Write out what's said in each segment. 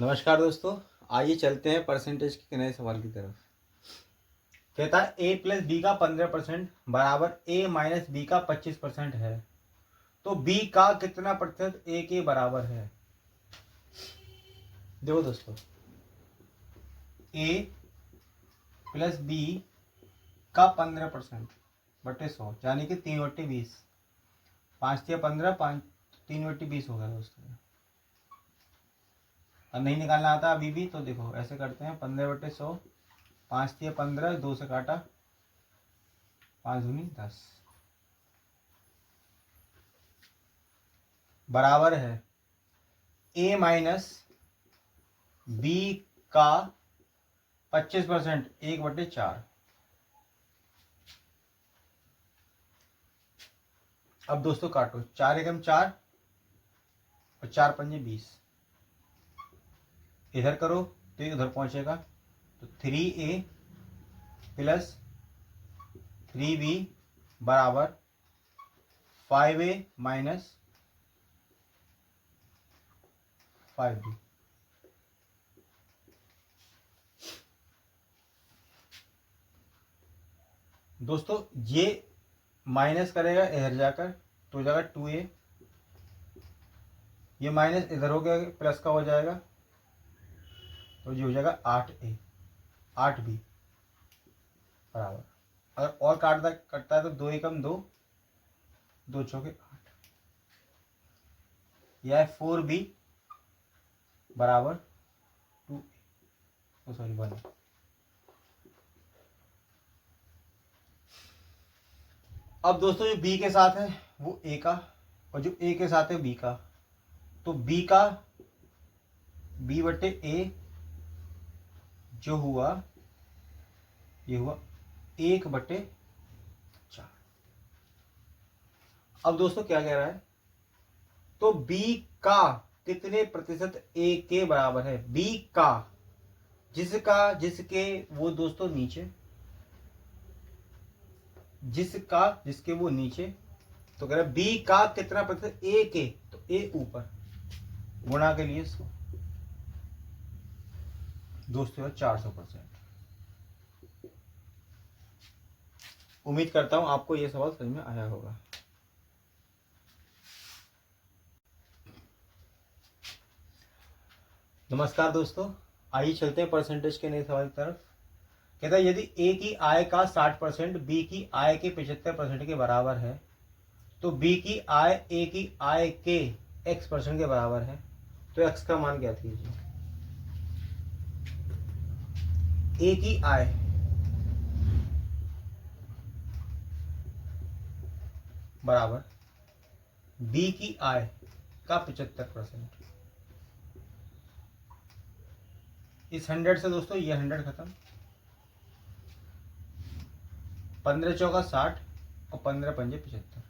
नमस्कार दोस्तों, आइए चलते हैं परसेंटेज के नए सवाल की तरफ। कहता है ए प्लस बी का 15% बराबर ए माइनस बी का 25% है, तो बी का कितना प्रतिशत ए के बराबर है। देखो दोस्तों, ए प्लस बी का 15% बटे 100 यानी कि 3/20, 5×3 = 15, 3/20 होगा दोस्तों। अब नहीं निकालना आता अभी भी तो देखो ऐसे करते हैं, 15/100, 5×3 = 15, 2 से काटा, 5×2 = 10 बराबर है ए माइनस बी का 25%, 1/4। अब दोस्तों काटो, 4 एकम 4 और 4 पंजे 20, इधर करो तो ये उधर पहुंचेगा, तो 3a प्लस 3b बराबर 5a माइनस 5b। दोस्तों ये माइनस करेगा इधर जाकर तो हो जाएगा 2a, ये माइनस इधर हो गया प्लस का हो जाएगा तो ये हो जाएगा 8a, 8b बराबर। अगर और कटता है तो 2 एकम 2, 2 चौके 8, यह है 4b बराबर 2a, सॉरी 1। अब दोस्तों जो b के साथ है वो a का, और जो a के साथ है b का, तो b का b/a जो हुआ ये हुआ 1/4। अब दोस्तों क्या कह रहा है, तो b का कितने प्रतिशत a के बराबर है। b का जिसका जिसके वो दोस्तों नीचे, जिसका जिसके वो नीचे, तो कह रहा है b का कितना प्रतिशत a के, तो a ऊपर गुणा के लिए 100 दोस्तों 400%। उम्मीद करता हूं आपको यह सवाल समझ में आया होगा। नमस्कार दोस्तों, आइए चलते हैं परसेंटेज के नए सवाल की तरफ। कहता है यदि ए की आय का 60% बी की आय के 75% के बराबर है, तो बी की आय ए की आय के x% के बराबर है, तो x का मान ज्ञात कीजिए। ए की आय बराबर बी की आय का 75%। इस 100 से दोस्तों ये 100 खत्म, 15 चौका 60 और 15 पंजे 75,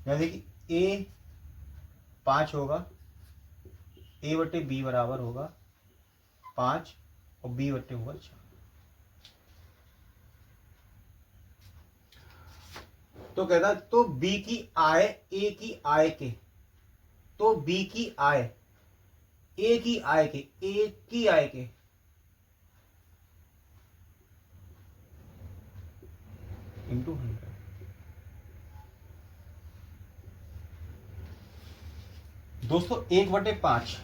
यानी कि a 5 होगा, a/b बराबर होगा 5 और b/, होगा 4। तो कहता तो b की आय a की आय के, तो b की आय a की आय के, a की आय के इंटू 100। दोस्तों 1/5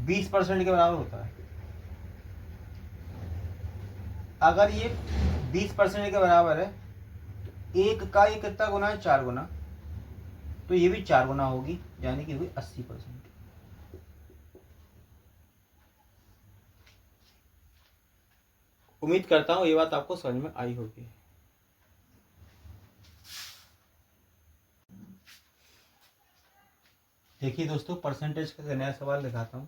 20% के बराबर होता है। अगर ये 20% के बराबर है, एक का ये कितना गुना है, 4 गुना, तो ये भी 4 गुना होगी, यानी कि हुई 80%। उम्मीद करता हूं ये बात आपको समझ में आई होगी। देखिए दोस्तों, परसेंटेज का नया सवाल दिखाता हूं।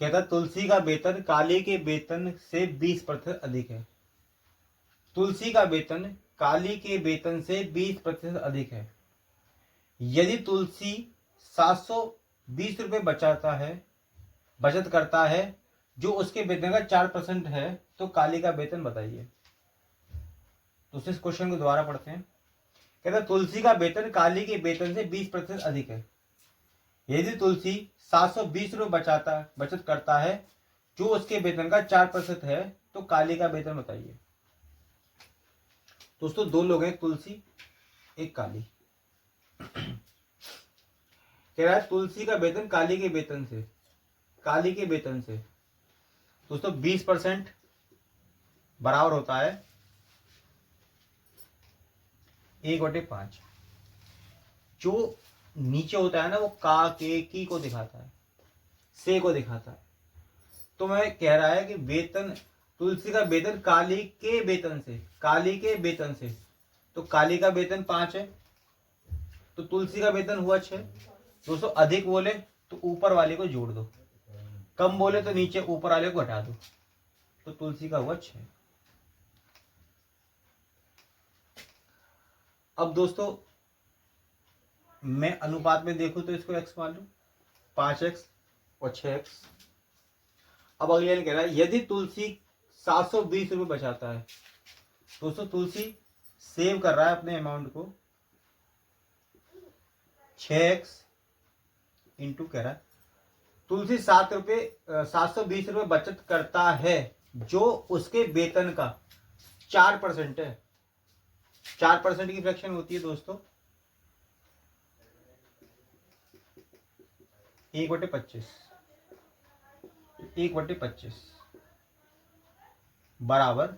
कहता तुलसी का वेतन काली के वेतन से 20% अधिक है। तुलसी का वेतन काली के वेतन से 20% अधिक है। यदि तुलसी 720 रुपये बचत करता है जो उसके वेतन का 4% है, तो काली का वेतन बताइए। तो इस क्वेश्चन को दोबारा पढ़ते हैं। कहता तुलसी का वेतन काली के वेतन से 20% अधिक है। यदि तुलसी 720 रुपये बचत करता है जो उसके वेतन का 4% है, तो काली का वेतन बताइए। दोस्तों दो लोग हैं, तुलसी एक काली। कह रहा है तुलसी का वेतन काली के वेतन से दोस्तों 20% बराबर होता है 1/5। जो नीचे होता है ना वो का के की को दिखाता है, से को दिखाता है। तो मैं कह रहा है कि वेतन, तुलसी का वेतन काली के वेतन से, तो काली का वेतन 5 है तो तुलसी का वेतन हुआ 6। दोस्तों अधिक बोले तो ऊपर वाले को जोड़ दो, कम बोले तो नीचे ऊपर वाले को घटा दो, तो तुलसी का हुआ 6। अब दोस्तों मैं अनुपात में देखूं तो इसको x मान लूं, 5x और 6x। अब अगले लाइन कह रहा है यदि तुलसी 720 रुपये बचाता है। दोस्तों तुलसी सेव कर रहा है अपने अमाउंट को, 6x इंटू कह रहा है तुलसी 720 रुपये बचत करता है जो उसके वेतन का 4% है। 4% की फ्रैक्शन होती है दोस्तों 1/25, 1/25 बराबर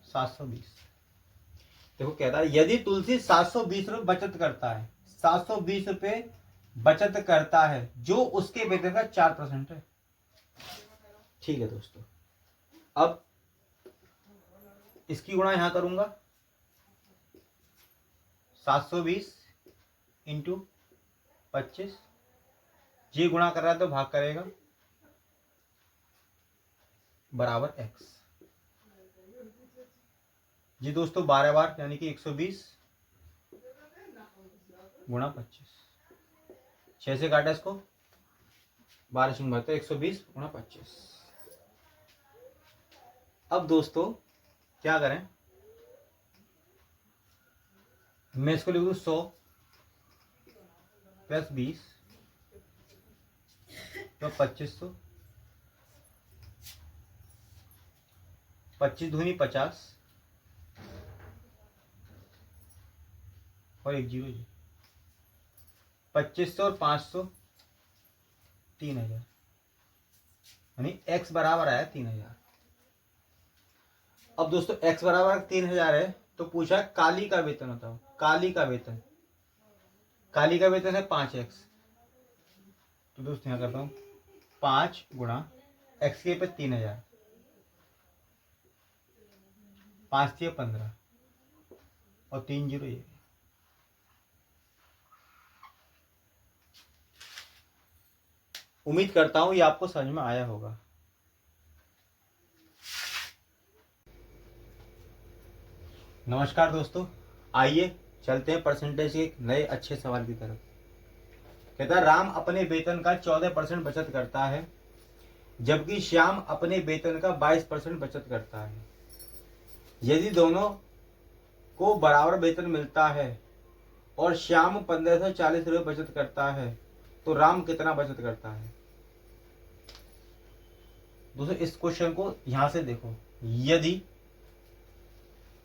720। देखो कह रहा है यदि तुलसी 720 रुपये बचत करता है, 720 रुपये बचत करता है जो उसके वेतन का 4% है। ठीक है दोस्तों, अब इसकी गुणा यहां करूंगा, 720 इंटू 25, जी गुणा कर रहा है तो भाग करेगा, बराबर x। जी दोस्तों 12 बार यानी कि 120 गुणा 25, 6 से काटा इसको, 12 शून्य बचता है, 120 गुणा 25। अब दोस्तों क्या करें, मैं इसको लिख दूं 100 प्लस 20 तो 2500, 25 दूनी 50 और 1 जीरो जी, 2500 और 500 3000, यानी x बराबर आया 3000। अब दोस्तों x बराबर 3000 है तो पूछा काली का वेतन बताओ। काली का वेतन है 5x, तो दोस्तों यहां करता हूं 5 गुणा x के पे 3000, 5 थी 15 और 3 जीरो ये। उम्मीद करता हूं ये आपको समझ में आया होगा। नमस्कार दोस्तों, आइए चलते हैं परसेंटेज के एक नए अच्छे सवाल की तरफ। कहता है राम अपने वेतन का 14% बचत करता है जबकि श्याम अपने वेतन का 22% बचत करता है। यदि दोनों को बराबर वेतन मिलता है और श्याम 1540 रुपये बचत करता है तो राम कितना बचत करता है। दोस्तों इस क्वेश्चन को यहां से देखो, यदि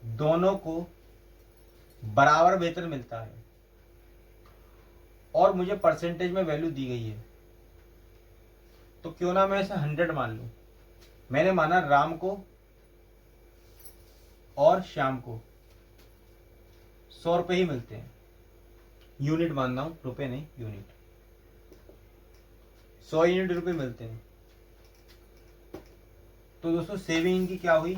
दोनों को बराबर वेतन मिलता है और मुझे परसेंटेज में वैल्यू दी गई है तो क्यों ना मैं इसे 100 मान लूं। मैंने माना राम को और श्याम को 100 रुपये ही मिलते हैं, यूनिट मान रहा हूं, रुपए नहीं यूनिट, 100 यूनिट रुपए मिलते हैं। तो दोस्तों सेविंग इनकी क्या हुई,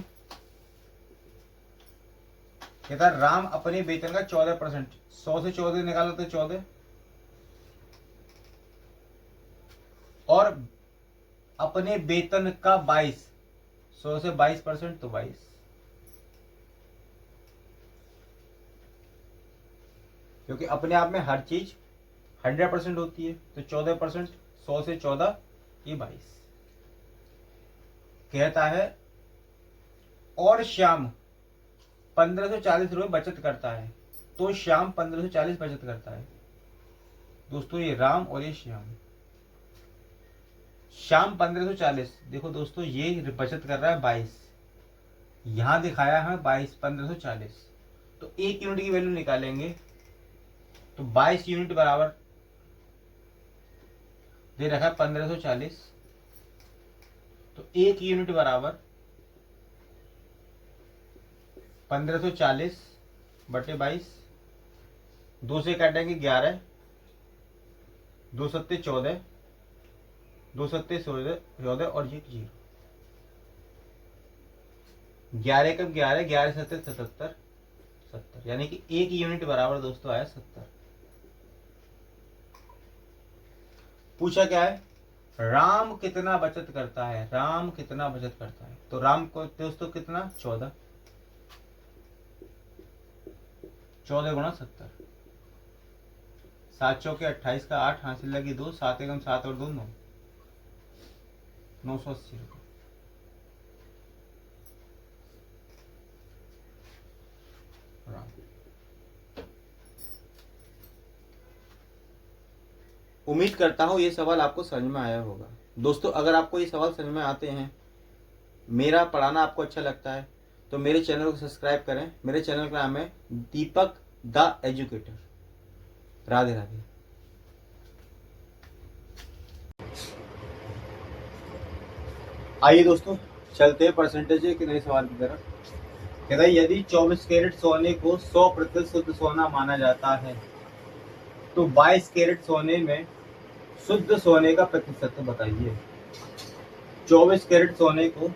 कहता राम अपने वेतन का 14%, 100 से 14 निकाला तो 14, और अपने वेतन का 22, 100 से 22% तो 22, क्योंकि अपने आप में हर चीज 100% होती है तो 14%, 100 से 14 ये 22। कहता है और श्याम 1540 रुपये बचत करता है, तो श्याम 1540 बचत करता है। दोस्तों ये राम और ये श्याम। श्याम 1540, देखो दोस्तों ये बचत कर रहा है 22, यहां दिखाया है 22, 1540, तो 1 यूनिट की वैल्यू निकालेंगे तो 22 यूनिट बराबर दे रखा है 1540, तो 1 यूनिट बराबर 1540 बटे 22, 2 से काटेंगे 11, 2 सत्ते 14, 2 सत्ते 14 और ये 0, 11 कब 11, 11 सत्ते 77, 70, यानी कि 1 यूनिट बराबर दोस्तों आया 70। पूछा क्या है, राम कितना बचत करता है, राम कितना बचत करता है, तो राम को दोस्तों कितना 14, 14 गुणा 70, 7 चौके 28 का 8, हासिल लगी 2, 7 एकम 7 और 2 9, 980 रुपये। उम्मीद करता हूं ये सवाल आपको समझ में आया होगा। दोस्तों अगर आपको ये सवाल समझ में आते हैं, मेरा पढ़ाना आपको अच्छा लगता है, तो मेरे चैनल को सब्सक्राइब करें। मेरे चैनल का नाम है दीपक द एजुकेटर। राधे राधे। आइए दोस्तों चलते हैं परसेंटेज के नए सवाल की तरफ। कहता है यदि 24 कैरेट सोने को 100% शुद्ध सोना माना जाता है तो 22 कैरेट सोने में शुद्ध सोने का प्रतिशत बताइए। 24 कैरेट सोने को,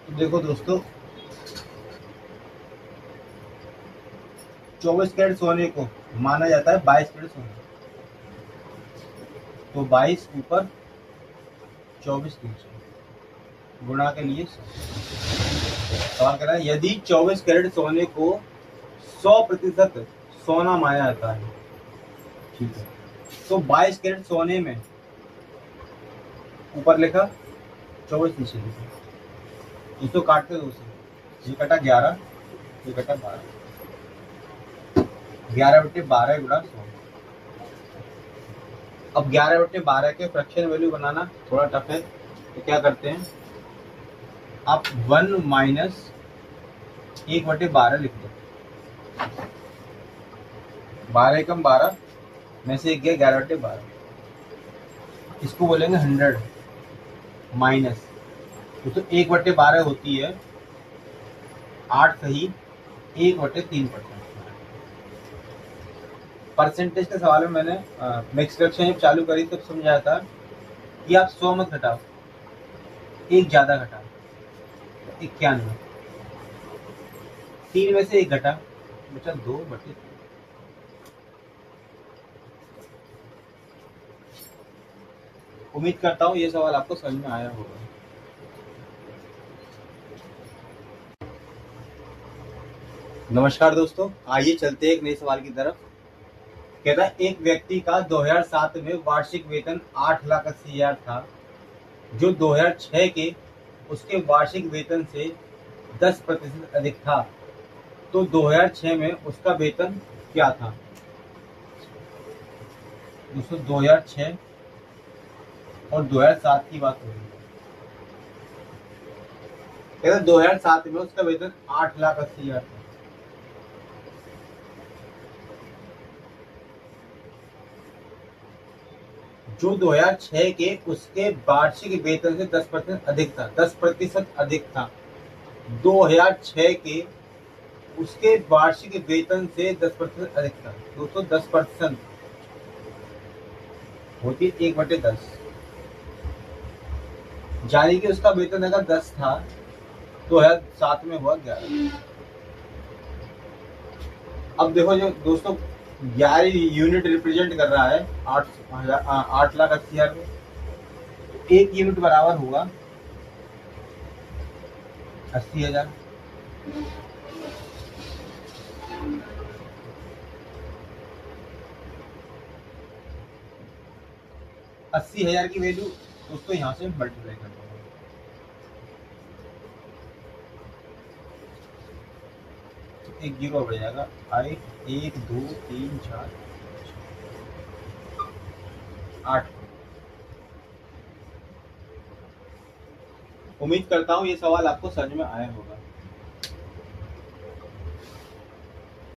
तो देखो दोस्तों 24 कैरेट सोने को माना जाता है 22 कैरेट सोने, तो 22 ऊपर 24 नीचे, गुणा के लिए 100। सवाल कर रहा है यदि 24 कैरेट सोने को 100% सोना माना जाता है, ठीक है, तो 22 कैरेट सोने में ऊपर लिखा 24 नीचे लिखा, इसको काटते 2 से, ये कटा 11, ये कटा 12, 11 बटे 12 गुणा 100। अब 11 बटे 12 के फ्रैक्शन वैल्यू बनाना थोड़ा टफ है, तो क्या करते हैं आप 1 माइनस 1 बटे 12 लिख दो, 12 कम 12 में से 1 गया 11 बटे 12, इसको बोलेंगे 100 माइनस, तो 1 बटे 12 होती है 8 सही 1 बटे 3%। परसेंटेज के सवाल में मैंने मिक्स फ्रैक्शन जब चालू करी तब समझाया था कि आप 100 मत घटाओ, एक ज्यादा घटाओ, 91, 3 में से 1 घटा, बचा 2 बटे 3। उम्मीद करता हूं ये सवाल आपको समझ में आया होगा। नमस्कार दोस्तों, आइए चलते हैं एक नए सवाल की तरफ। कहता है एक व्यक्ति का 2007 में वार्षिक वेतन 8,80,000 था, जो 2006 के उसके वार्षिक वेतन से 10% अधिक था, तो 2006 में उसका वेतन क्या था। दोस्तों 2006 और 2007 की बात हो रही है। कहता 2007 में उसका वेतन 8,80,000 था, जो 2006 के उसके वार्षिक वेतन से 10% अधिक था, 10% अधिक था। 2006 के उसके वार्षिक वेतन से 10% अधिक था। दोस्तों 10% होती है 1/10, यानी कि उसका वेतन अगर 10 था, 2007 में हुआ 11। अब देखो जो दोस्तों 11 यूनिट रिप्रेजेंट कर रहा है 8,80,000 में, 1 यूनिट बराबर होगा 80,000। अस्सी हजार की वैल्यू दोस्तों यहाँ से मल्टीप्लाई कर दो, तो एक जीरो बढ़ जाएगा। आई 1 2 3 4 8। उम्मीद करता हूँ ये सवाल आपको समझ में आया होगा।